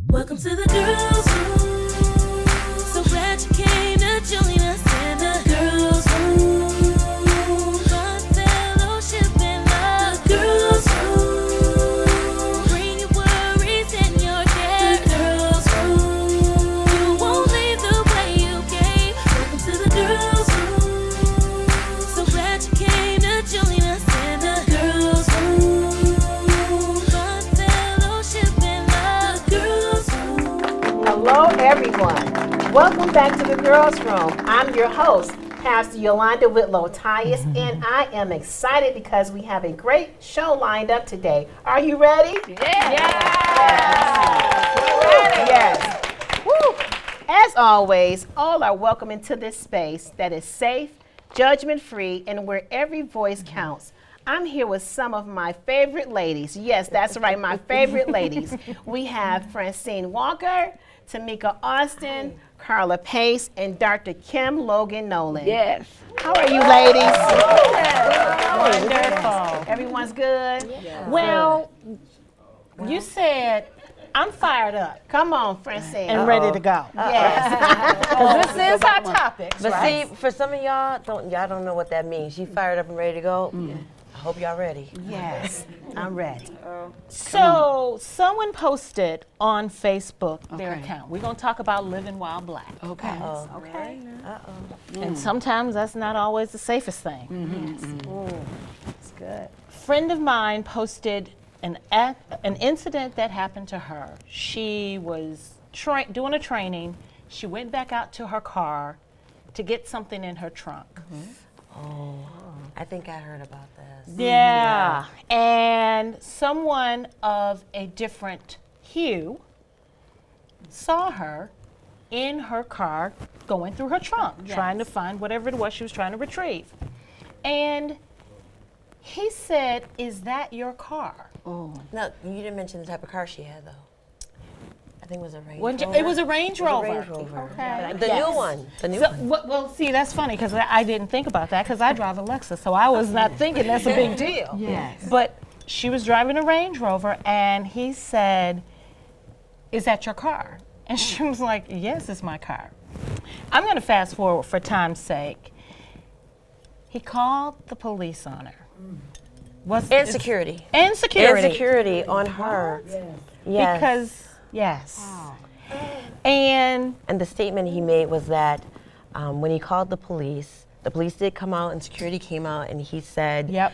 Welcome to the girls' room. So glad you came to join us in the girls' room. Fun fellowship and love. The girls' room. Bring your worries and your cares. The girls' room. You won't leave the way you came. Welcome to the girls' room. So glad you came to join us in the girls' room. Fun fellowship and love. The girls' room. Hello, everyone. Welcome back to the Girls Room. I'm your host, Pastor Yolanda Whitlow Tyus, and I am excited because we have a great show lined up today. Are you ready? Yes. Woo. As always, all are welcome into this space that is safe, judgment-free, and where every voice counts. I'm here with some of my favorite ladies. Yes, that's right, my favorite ladies. We have Francine Walker, Tamika Austin, Carla Pace, and Dr. Kim Logan Nolan. Yes. How are you, ladies? Wonderful. Everyone's good? Well, you said I'm fired up Come on, Francine. and ready to go. Yes. Because this is Hot Topics, But right? see, for some of y'all don't know what that means. She fired up and ready to go. I hope y'all ready. Yes, I'm ready. So someone posted on Facebook their account. We're going to talk about living while black. Okay. Okay. And sometimes that's not always the safest thing. It's good. Friend of mine posted an incident that happened to her. She was doing a training. She went back out to her car to get something in her trunk. Oh, I think I heard about this. Yeah. And someone of a different hue saw her in her car going through her trunk, trying to find whatever it was she was trying to retrieve. And he said, "Is that your car?" No, you didn't mention the type of car she had, though. I think it was a Range It Rover. was a Range Rover. Range Rover. Okay. The new one. The new So, one. well, see, that's funny because I didn't think about that because I drive a Lexus, so I was not thinking that's a big deal. Yes. But she was driving a Range Rover, and he said, "Is that your car?" And she was like, "Yes, it's my car." I'm going to fast forward for time's sake. He called the police on her. And security. And security. And security on her. Yes. Because, yes. And And the statement he made was that when he called the police did come out and security came out and he said, Yep.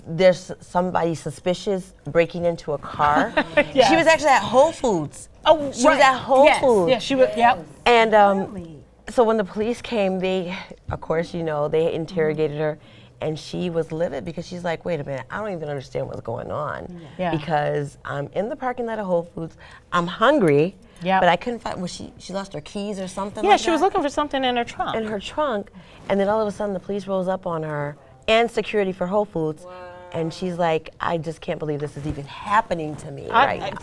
There's somebody suspicious breaking into a car. Yes. She was actually at Whole Foods. oh, She was at Whole Foods. Yeah, she was. Yep. And so when the police came, they, of course, they interrogated her, and she was livid because she's like, wait a minute, I don't even understand what's going on. Yeah. Because I'm in the parking lot of Whole Foods, I'm hungry, Yep. but I couldn't find, she lost her keys or something Yeah, like she was that? looking for something in her trunk. In her trunk, and then all of a sudden the police rolls up on her and security for Whole Foods, and she's like, I just can't believe this is even happening to me right now.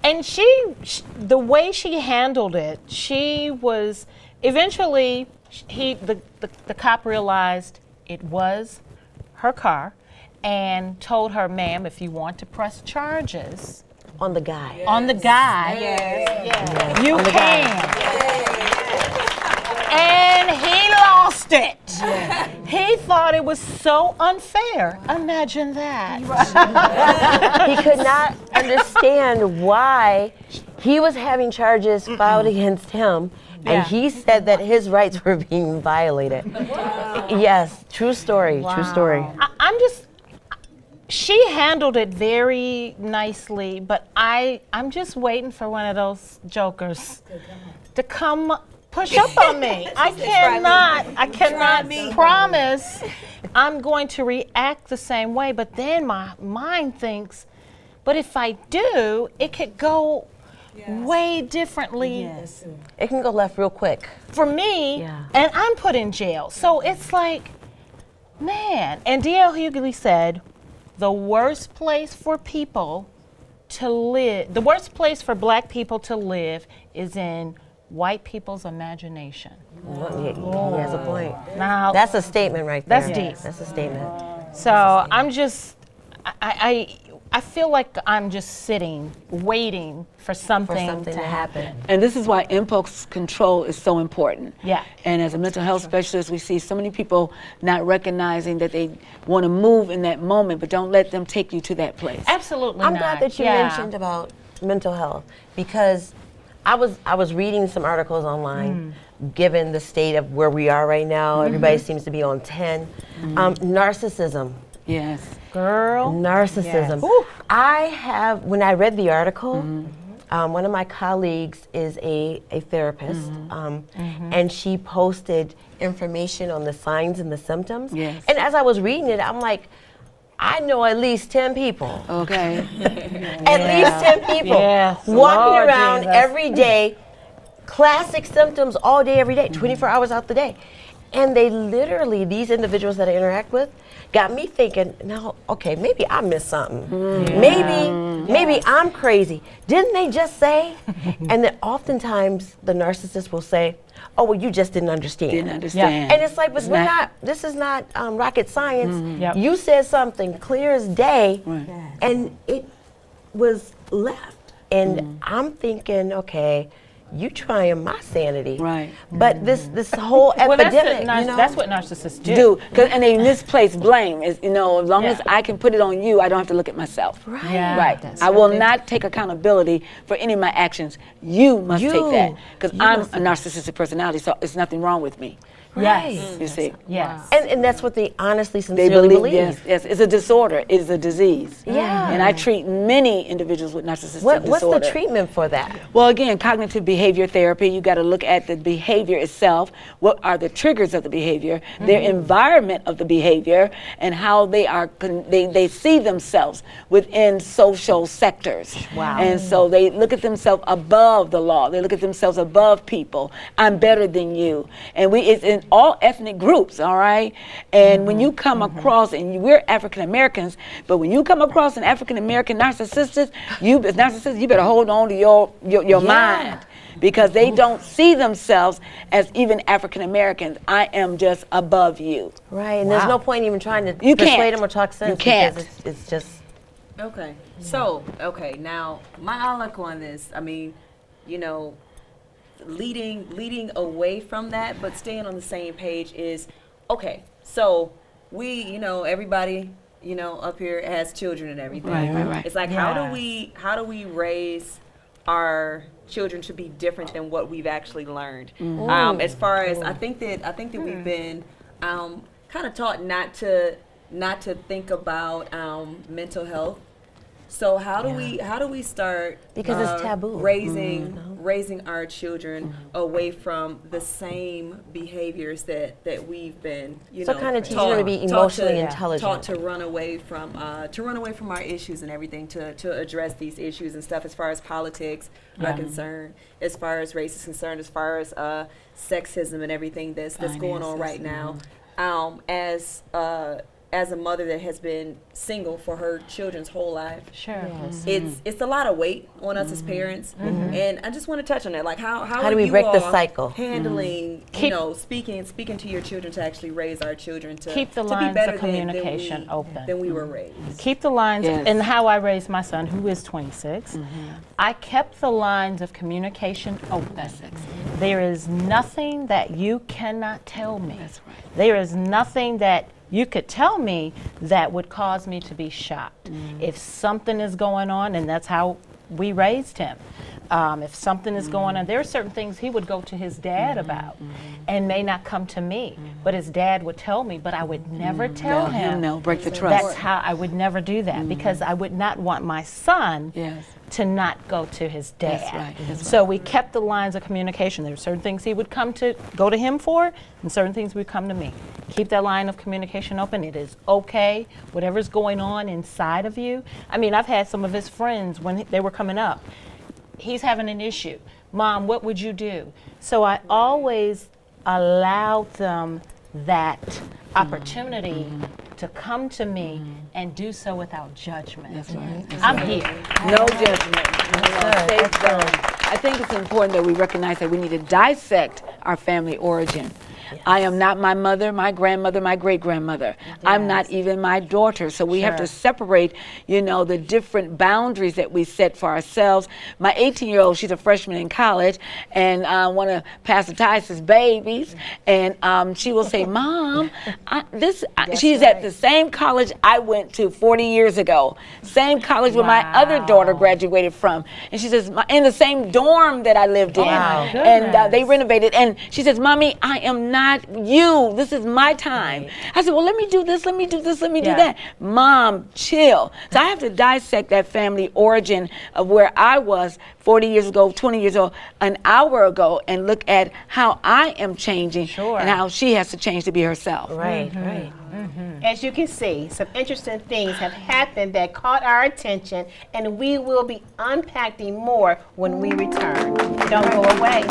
And the way she handled it, she was eventually the cop realized it was her car and told her, "Ma'am, if you want to press charges On the guy. on the guy, you can." And he lost it. He thought it was so unfair. Imagine that. He could not understand why he was having charges filed against him, Yeah. and he said that his rights were being violated. Yes, true story, true story. She handled it very nicely, but I'm just waiting for one of those jokers to come push up on me. I cannot promise I'm going to react the same way, but then my mind thinks, but if I do, it could go way differently It can go left real quick. for me, Yeah. and I'm put in jail. So it's like, man, and D.L. Hughley said, the worst place for people to live, the worst place for black people to live is in white people's imagination. He has a point. Now, That's a statement right there. That's deep. That's a statement. so I'm just, I feel like I'm just sitting, waiting for something to happen. And this is why impulse control is so important. Yeah. And as a mental health specialist, we see so many people not recognizing that they want to move in that moment, but don't let them take you to that place. Absolutely I'm not. glad that you mentioned about mental health, because I was reading some articles online, given the state of where we are right now. Everybody seems to be on 10. Narcissism. Yes. Girl. Narcissism. When I read the article, one of my colleagues is a therapist, and she posted information on the signs and the symptoms. Yes. And as I was reading it, I'm like, I know at least 10 people. Okay. At least 10 people Yes. walking Lord around Jesus. every day, classic symptoms all day, every day, 24 hours out the day. And they literally, these individuals that I interact with, got me thinking, now, okay, maybe I missed something. Maybe I'm crazy. Didn't they just say? And then oftentimes the narcissist will say, oh, well, you just didn't understand. Didn't understand. And it's like, but this is not rocket science. Yep. You said something clear as day, and it was left. And I'm thinking, okay, you trying my sanity. Right. But this whole Well, epidemic, that's what narcissists do. And they misplace blame. Is, as long Yeah. as I can put it on you, I don't have to look at myself. Right. Yeah. Right. I will not take accountability for any of my actions. You must take that, because I'm a narcissistic personality, so it's nothing wrong with me. Yes. You see. Yes. And that's what they honestly, They sincerely believe, yes, it's a disorder, it is a disease. Yeah. And I treat many individuals with narcissistic What's disorder. the treatment for that? Well, again, cognitive behavior therapy, you got to look at the behavior itself. What are the triggers of the behavior, their environment of the behavior, and how they are they see themselves within social sectors. Wow. And so they look at themselves above the law. They look at themselves above people. I'm better than you. And it's in all ethnic groups, all right? And when you come across, and we're African Americans, but when you come across an African American narcissist, you better hold on to your mind, because they don't see themselves as even African Americans. I am just above you. Right, and there's no point even trying to You persuade can't. them or talk sense. You can't. Because it's just. Okay. So, now my outlook on this, I mean, leading away from that, but staying on the same page is, okay, so we, everybody, up here has children and everything. Right. It's like, how do we raise our children to be different than what we've actually learned? As far as, I think that we've been kind of taught not to think about mental health. So how do we start, Because it's taboo. raising our children away from the same behaviors that we've been, So kind of teaching them to be emotionally intelligent. taught to run away from our issues and everything, to address these issues and stuff, as far as politics are concerned, as far as race is concerned, as far as sexism and everything that's going on right now. As a mother that has been single for her children's whole life, Sure. it's a lot of weight on us as parents, and I just want to touch on that. Like, how do we you break the all cycle? handling, speaking to your children, to actually raise our children to Keep the to lines be of better communication open. than we were raised. Keep the lines, Yes. and how I raised my son, who is 26, I kept the lines of communication open. There is nothing that you cannot tell me. That's right. There is nothing that you could tell me that would cause me to be shocked. If something is going on, and that's how we raised him. If something is going on, there are certain things he would go to his dad about and may not come to me, but his dad would tell me, but I would never tell him. No, break the trust. That's how I would never do that, because I would not want my son Yes. to not go to his dad. That's right, that's So we kept the lines of communication. There were certain things he would go to him for, and certain things would come to me. Keep that line of communication open. It is okay, whatever's going on inside of you. I mean, I've had some of his friends, when they were coming up, he's having an issue. Mom, what would you do? So I always allowed them that opportunity to come to me and do so without judgment. That's right. I'm here. No judgment. Safe zone. I think it's important that we recognize that we need to dissect our family origin. I am not my mother, my grandmother, my great-grandmother. I'm not even my daughter. So we have to separate, you know, the different boundaries that we set for ourselves. My 18-year-old, she's a freshman in college, and one of Pastor Tice's babies, and she will say, Mom, she's at the same college I went to 40 years ago, same college where my other daughter graduated from. And she says, in the same dorm that I lived in. And they renovated. And she says, Mommy, I am not you. This is my time. I said, well, let me do this, let me do this, let me do that. Mom, chill. So I have to dissect that family origin of where I was 40 years ago, 20 years ago, an hour ago, and look at how I am changing and how she has to change to be herself. Right, right. As you can see, some interesting things have happened that caught our attention, and we will be unpacking more when we return. Don't go away.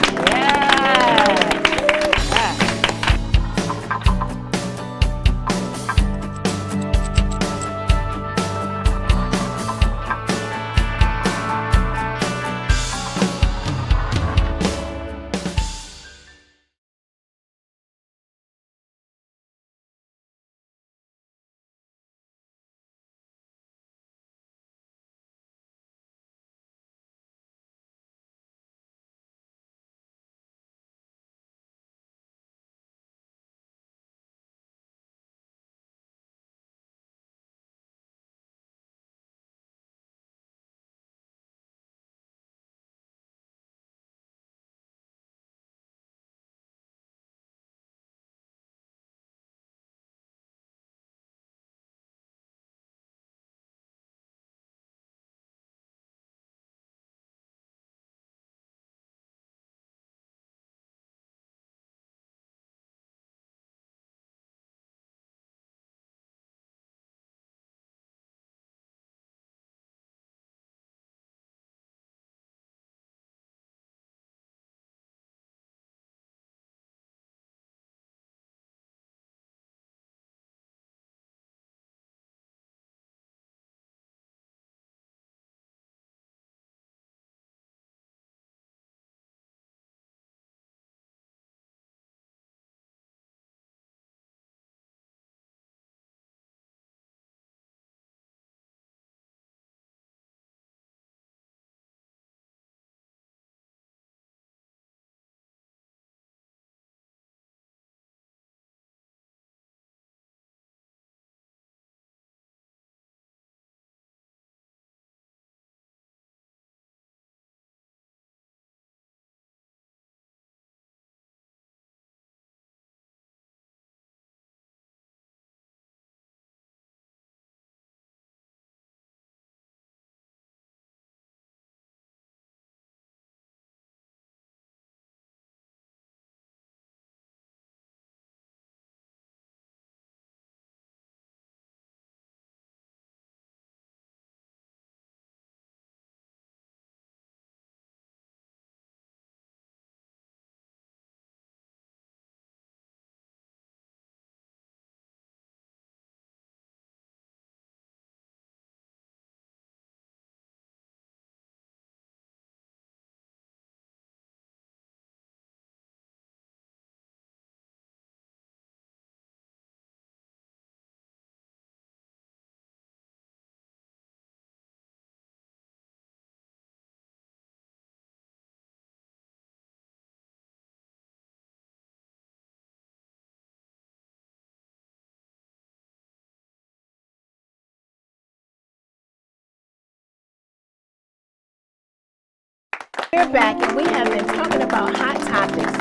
We're back, and we have been talking about hot topics.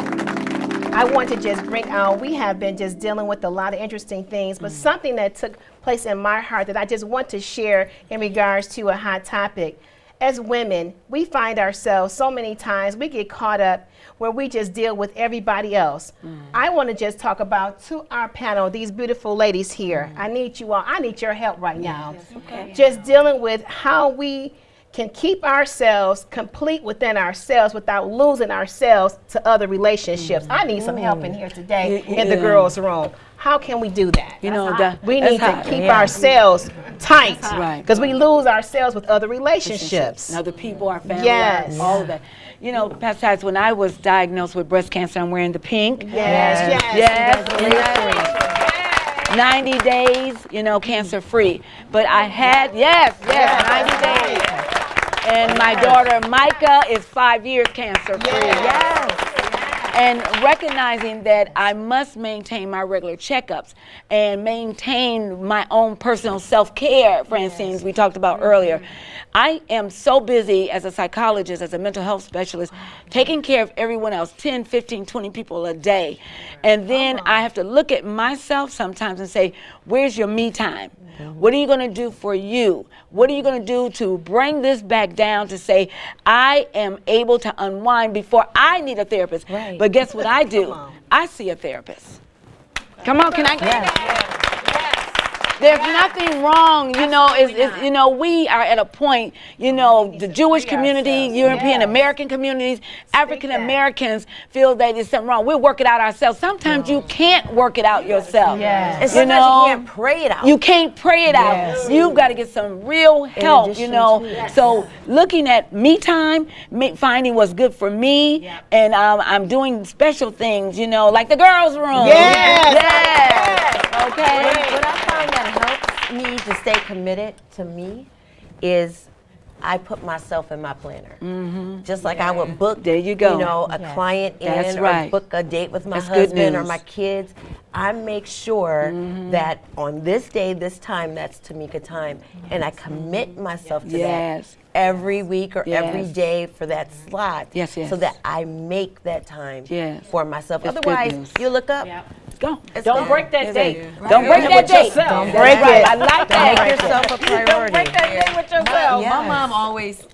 I want to just bring out, we have been just dealing with a lot of interesting things, but something that took place in my heart that I just want to share in regards to a hot topic. As women, we find ourselves so many times, we get caught up where we just deal with everybody else. I want to just talk about to our panel, these beautiful ladies here. I need you all, I need your help right now. Just dealing with how we can keep ourselves complete within ourselves without losing ourselves to other relationships. I need some help in here today in the girls' room. How can we do that? You know, We that's need to hot. keep ourselves tight Right. because we lose ourselves with other relationships. And other people, our family, Yes. all of that. You know, Pastor Tides, when I was diagnosed with breast cancer, I'm wearing the pink. Yes, Yes. 90 days, you know, cancer free. But I had, 90 days. And my daughter Micah is 5 years cancer free. Yes. And recognizing that I must maintain my regular checkups and maintain my own personal self-care, Francine, we talked about earlier. I am so busy as a psychologist, as a mental health specialist, taking care of everyone else, 10, 15, 20 people a day. And then I have to look at myself sometimes and say, where's your me time? What are you going to do for you? What are you going to do to bring this back down to say, I am able to unwind before I need a therapist? Right. But guess what I do? I see a therapist. Come on, can I? There's nothing wrong, you know, you know, we are at a point, you know, the Jewish community, European American communities, African Americans feel that there's something wrong. We'll work it out ourselves. Sometimes you can't work it out yourself. And You sometimes know, you can't pray it out. you can't pray it out. You've got to get some real help, you addition know. to- So looking at me time, finding what's good for me, and I'm doing special things, you know, like the girls' room. Okay. What I find that helps me to stay committed to me is I put myself in my planner. Just like I would book, There you go. you know, a client That's in right. or book a date with my That's good husband or news. my kids. I make sure that on this day, this time, that's Tamika time, and I commit myself to Yes. that every week or every Yes. day for that slot, Yes, yes. so that I make that time Yes. for myself. That's good Otherwise, news. you look up. Go. Don't break that date. Don't break that date. Don't break Right. it. I like Make that. yourself a priority. Break that date with yourself. My mom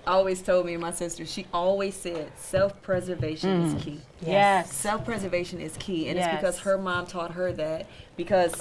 always told me, and my sister, she always said self-preservation is key. Yes. Self-preservation is key, and Yes. it's because her mom taught her that. Because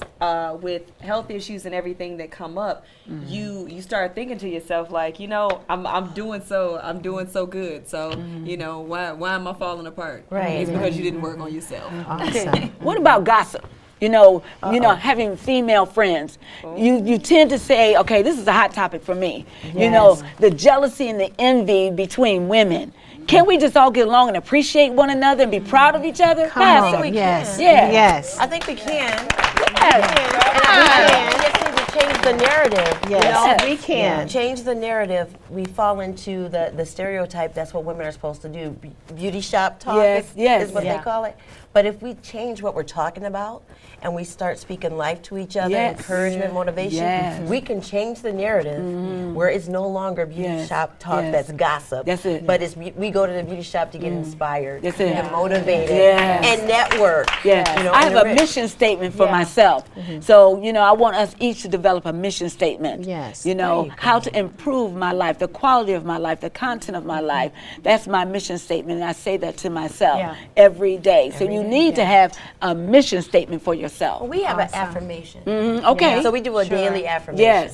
with health issues and everything that come up, you start thinking to yourself like, you know, I'm doing so good. So you know, why am I falling apart? Right. It's because you didn't work on yourself. Awesome. What about gossip? You know, having female friends. You tend to say, okay, this is a hot topic for me. You know, the jealousy and the envy between women. Can we just all get along and appreciate one another and be proud of each other? Come Pastor. on. Yes. Yeah. Yes. I think we can. Yes. We just need to change the narrative. Yes. We can. Change the narrative. We fall into the stereotype. That's what women are supposed to do. Beauty shop talk is what they call it. But if we change what we're talking about and we start speaking life to each other, encouragement, motivation, we can change the narrative where it's no longer beauty shop talk that's gossip. That's it. But it's we go to the beauty shop to get inspired, That's it. get motivated, Yes. and network. Yeah, You know, I and have a enrich. mission statement for myself. So, you know, I want us each to develop a mission statement. Yes. You know, how to improve my life, the quality of my life, the content of my life. That's my mission statement, and I say that to myself every day. So you need to have a mission statement for yourself. We have an affirmation. Okay. So we do a daily affirmation.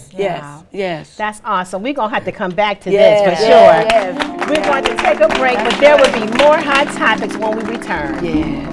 Yes. That's awesome. We're going to have to come back to Yes, this for sure. yes, We're going to take a break, but there will be more hot topics when we return. yes.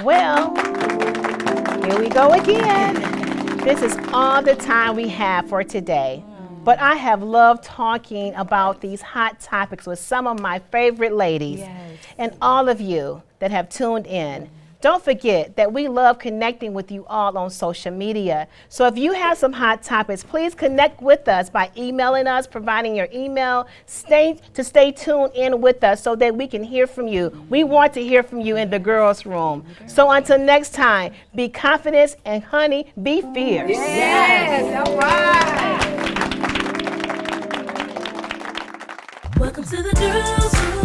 Well, here we go again. This is all the time we have for today. But I have loved talking about these hot topics with some of my favorite ladies and all of you that have tuned in. Don't forget that we love connecting with you all on social media. So if you have some hot topics, please connect with us by emailing us, providing your email. Stay tuned in with us so that we can hear from you. We want to hear from you in the girls' room. So until next time, be confident and honey, be fierce. Yes, all right. Welcome to the girls' room.